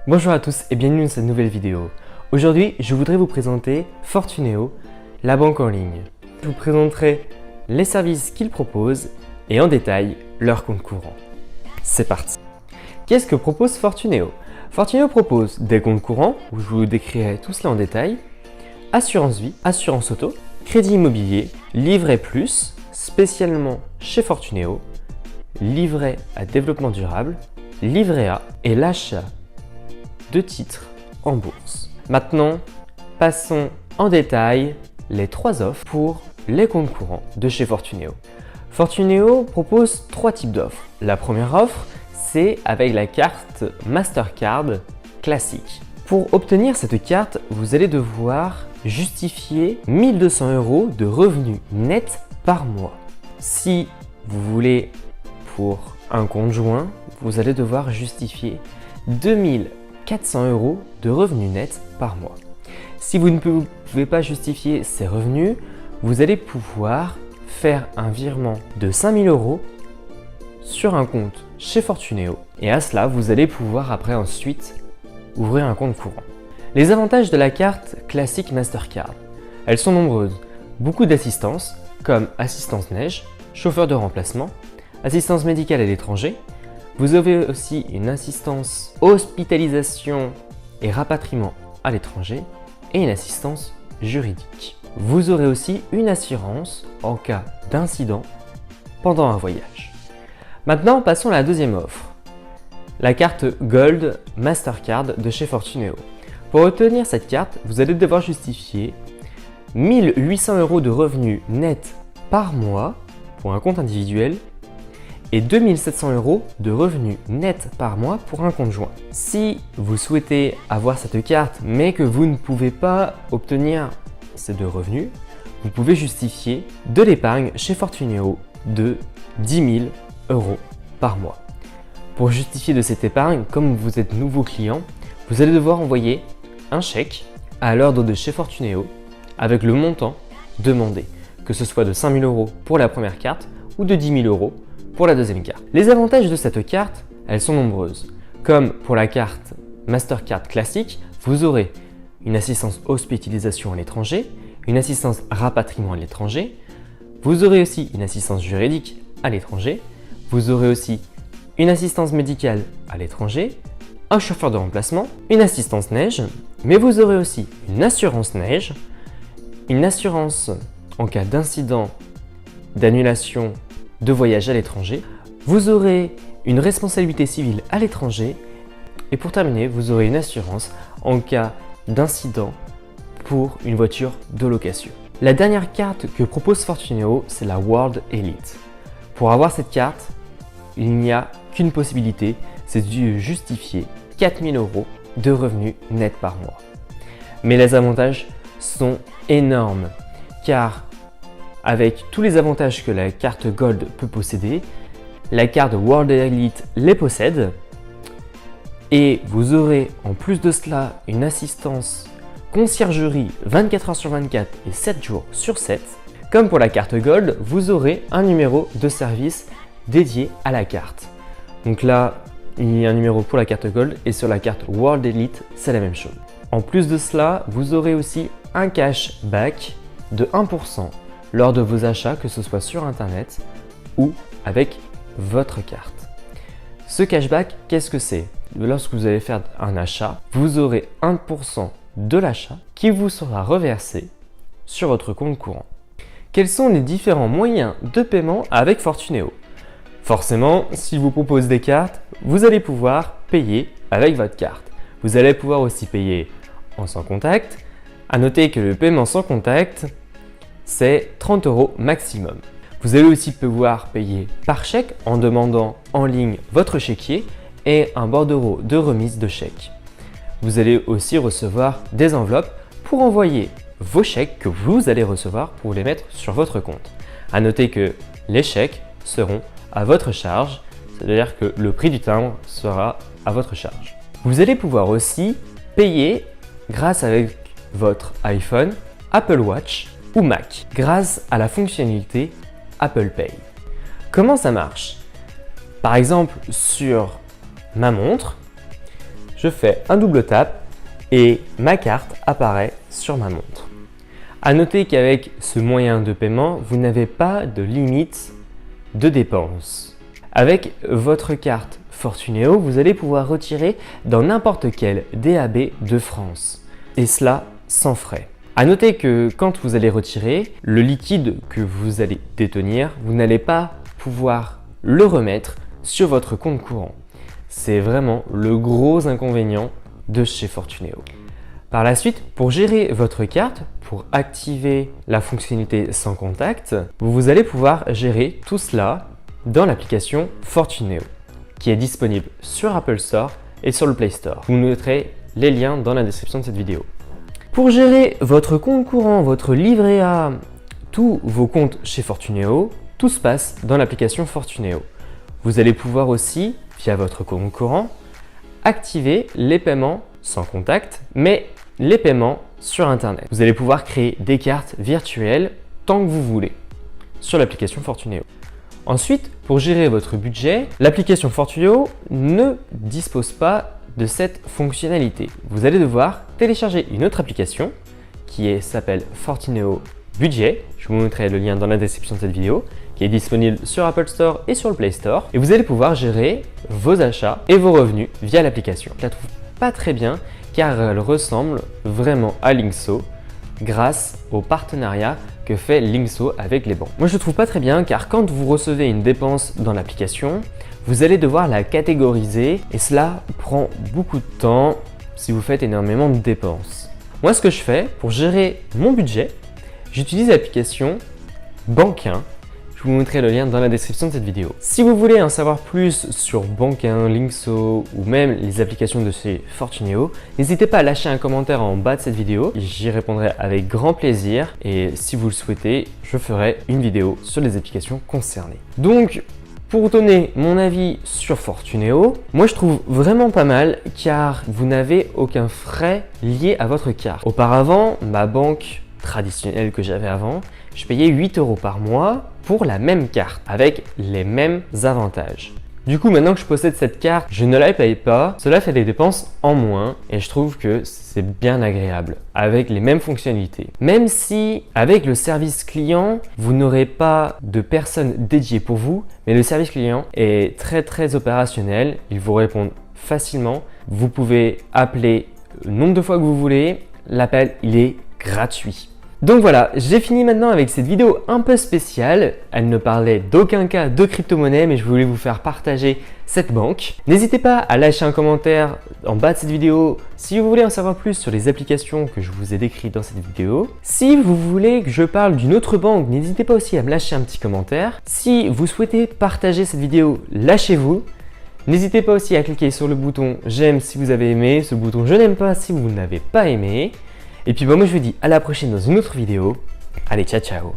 Bonjour à tous et bienvenue dans cette nouvelle vidéo. Aujourd'hui, je voudrais vous présenter Fortuneo, la banque en ligne. Je vous présenterai les services qu'ils proposent et en détail leur compte courant. C'est parti. Qu'est-ce que propose Fortuneo? Fortuneo propose des comptes courants, où je vous décrirai tout cela en détail, assurance vie, assurance auto, crédit immobilier, livret plus, spécialement chez Fortuneo, livret à développement durable, livret A et l'achat de titres en bourse. Maintenant, passons en détail les trois offres pour les comptes courants de chez Fortuneo. Fortuneo propose trois types d'offres. La première offre, c'est avec la carte Mastercard classique. Pour obtenir cette carte, vous allez devoir justifier 1 200 € de revenus nets par mois. Si vous voulez pour un compte joint, vous allez devoir justifier 2 400 € de revenus nets par mois. Si vous ne pouvez pas justifier ces revenus, vous allez pouvoir faire un virement de 5 000 € sur un compte chez Fortuneo et à cela, vous allez pouvoir ensuite ouvrir un compte courant. Les avantages de la carte classique Mastercard, elles sont nombreuses. Beaucoup d'assistance comme assistance neige, chauffeur de remplacement, assistance médicale à l'étranger. Vous avez aussi une assistance hospitalisation et rapatriement à l'étranger et une assistance juridique. Vous aurez aussi une assurance en cas d'incident pendant un voyage. Maintenant, passons à la deuxième offre, la carte Gold Mastercard de chez Fortuneo. Pour obtenir cette carte, vous allez devoir justifier 1 800 € de revenus nets par mois pour un compte individuel et 2 700 € de revenus nets par mois pour un compte joint. Si vous souhaitez avoir cette carte mais que vous ne pouvez pas obtenir ces deux revenus, vous pouvez justifier de l'épargne chez Fortuneo de 10 000 € par mois. Pour justifier de cette épargne, comme vous êtes nouveau client, vous allez devoir envoyer un chèque à l'ordre de chez Fortuneo avec le montant demandé, que ce soit de 5 000 € pour la première carte ou de 10 000 € pour la deuxième carte. Les avantages de cette carte, elles sont nombreuses. Comme pour la carte Mastercard classique, vous aurez une assistance hospitalisation à l'étranger, une assistance rapatriement à l'étranger, vous aurez aussi une assistance juridique à l'étranger, vous aurez aussi une assistance médicale à l'étranger, un chauffeur de remplacement, une assistance neige, mais vous aurez aussi une assurance neige, une assurance en cas d'incident, d'annulation de voyage à l'étranger, vous aurez une responsabilité civile à l'étranger et pour terminer, vous aurez une assurance en cas d'incident pour une voiture de location. La dernière carte que propose Fortuneo, c'est la World Elite. Pour avoir cette carte, il n'y a qu'une possibilité, c'est de justifier 4 000 € de revenus nets par mois. Mais les avantages sont énormes car avec tous les avantages que la carte Gold peut posséder, la carte World Elite les possède et vous aurez en plus de cela une assistance conciergerie 24 h sur 24 et 7 jours sur 7. Comme pour la carte Gold, vous aurez un numéro de service dédié à la carte. Donc là, il y a un numéro pour la carte Gold et sur la carte World Elite, c'est la même chose. En plus de cela, vous aurez aussi un cashback de 1% lors de vos achats, que ce soit sur internet ou avec votre carte. Ce cashback, qu'est-ce que c'est? Lorsque vous allez faire un achat, vous aurez 1% de l'achat qui vous sera reversé sur votre compte courant. Quels sont les différents moyens de paiement avec Fortuneo? Forcément, s'il vous propose des cartes, vous allez pouvoir payer avec votre carte. Vous allez pouvoir aussi payer en sans contact. À noter que le paiement sans contact, c'est 30 € maximum. Vous allez aussi pouvoir payer par chèque en demandant en ligne votre chéquier et un bordereau de remise de chèque. Vous allez aussi recevoir des enveloppes pour envoyer vos chèques que vous allez recevoir pour les mettre sur votre compte. À noter que les chèques seront à votre charge, c'est-à-dire que le prix du timbre sera à votre charge. Vous allez pouvoir aussi payer grâce avec votre iPhone, Apple Watch ou Mac grâce à la fonctionnalité Apple Pay. Comment ça marche? Par exemple, sur ma montre, je fais un double tap et ma carte apparaît sur ma montre. À noter qu'avec ce moyen de paiement, vous n'avez pas de limite de dépenses. Avec votre carte Fortunéo, vous allez pouvoir retirer dans n'importe quel DAB de France, et cela sans frais. À noter que quand vous allez retirer, le liquide que vous allez détenir, vous n'allez pas pouvoir le remettre sur votre compte courant. C'est vraiment le gros inconvénient de chez Fortunéo. Par la suite, pour gérer votre carte, pour activer la fonctionnalité sans contact, vous allez pouvoir gérer tout cela dans l'application Fortunéo, qui est disponible sur Apple Store et sur le Play Store. Vous noterez les liens dans la description de cette vidéo. Pour gérer votre compte courant, votre livret A, tous vos comptes chez Fortunéo, tout se passe dans l'application Fortunéo. Vous allez pouvoir aussi, via votre compte courant, activer les paiements sans contact, mais les paiements sur Internet. Vous allez pouvoir créer des cartes virtuelles tant que vous voulez sur l'application Fortunéo. Ensuite, pour gérer votre budget, l'application Fortunéo ne dispose pas de cette fonctionnalité. Vous allez devoir télécharger une autre application qui s'appelle Fortunéo Budget. Je vous montrerai le lien dans la description de cette vidéo, qui est disponible sur Apple Store et sur le Play Store. Et vous allez pouvoir gérer vos achats et vos revenus via l'application. Je la trouve pas très bien car elle ressemble vraiment à Linkso grâce au partenariat que fait Linkso avec les banques. Moi je ne trouve pas très bien car quand vous recevez une dépense dans l'application, vous allez devoir la catégoriser et cela prend beaucoup de temps si vous faites énormément de dépenses. Moi ce que je fais pour gérer mon budget, j'utilise l'application Bankin. Je vous montrerai le lien dans la description de cette vidéo. Si vous voulez en savoir plus sur Bankin, Linkso ou même les applications de chez Fortunéo, n'hésitez pas à lâcher un commentaire en bas de cette vidéo. J'y répondrai avec grand plaisir et si vous le souhaitez, je ferai une vidéo sur les applications concernées. Donc, pour donner mon avis sur Fortunéo, moi je trouve vraiment pas mal car vous n'avez aucun frais lié à votre carte. Auparavant, ma banque traditionnelle que j'avais avant, je payais 8 € par mois pour la même carte avec les mêmes avantages. Du coup, maintenant que je possède cette carte, je ne la paye pas. Cela fait des dépenses en moins et je trouve que c'est bien agréable avec les mêmes fonctionnalités. Même si avec le service client, vous n'aurez pas de personne dédiée pour vous, mais le service client est très opérationnel. Ils vous répondent facilement. Vous pouvez appeler le nombre de fois que vous voulez. L'appel, il est gratuit. Donc voilà, j'ai fini maintenant avec cette vidéo un peu spéciale. Elle ne parlait d'aucun cas de crypto-monnaie, mais je voulais vous faire partager cette banque. N'hésitez pas à lâcher un commentaire en bas de cette vidéo si vous voulez en savoir plus sur les applications que je vous ai décrites dans cette vidéo. Si vous voulez que je parle d'une autre banque, n'hésitez pas aussi à me lâcher un petit commentaire. Si vous souhaitez partager cette vidéo, lâchez-vous. N'hésitez pas aussi à cliquer sur le bouton j'aime si vous avez aimé, ce bouton je n'aime pas si vous n'avez pas aimé. Et puis moi je vous dis à la prochaine dans une autre vidéo. Allez, ciao ciao.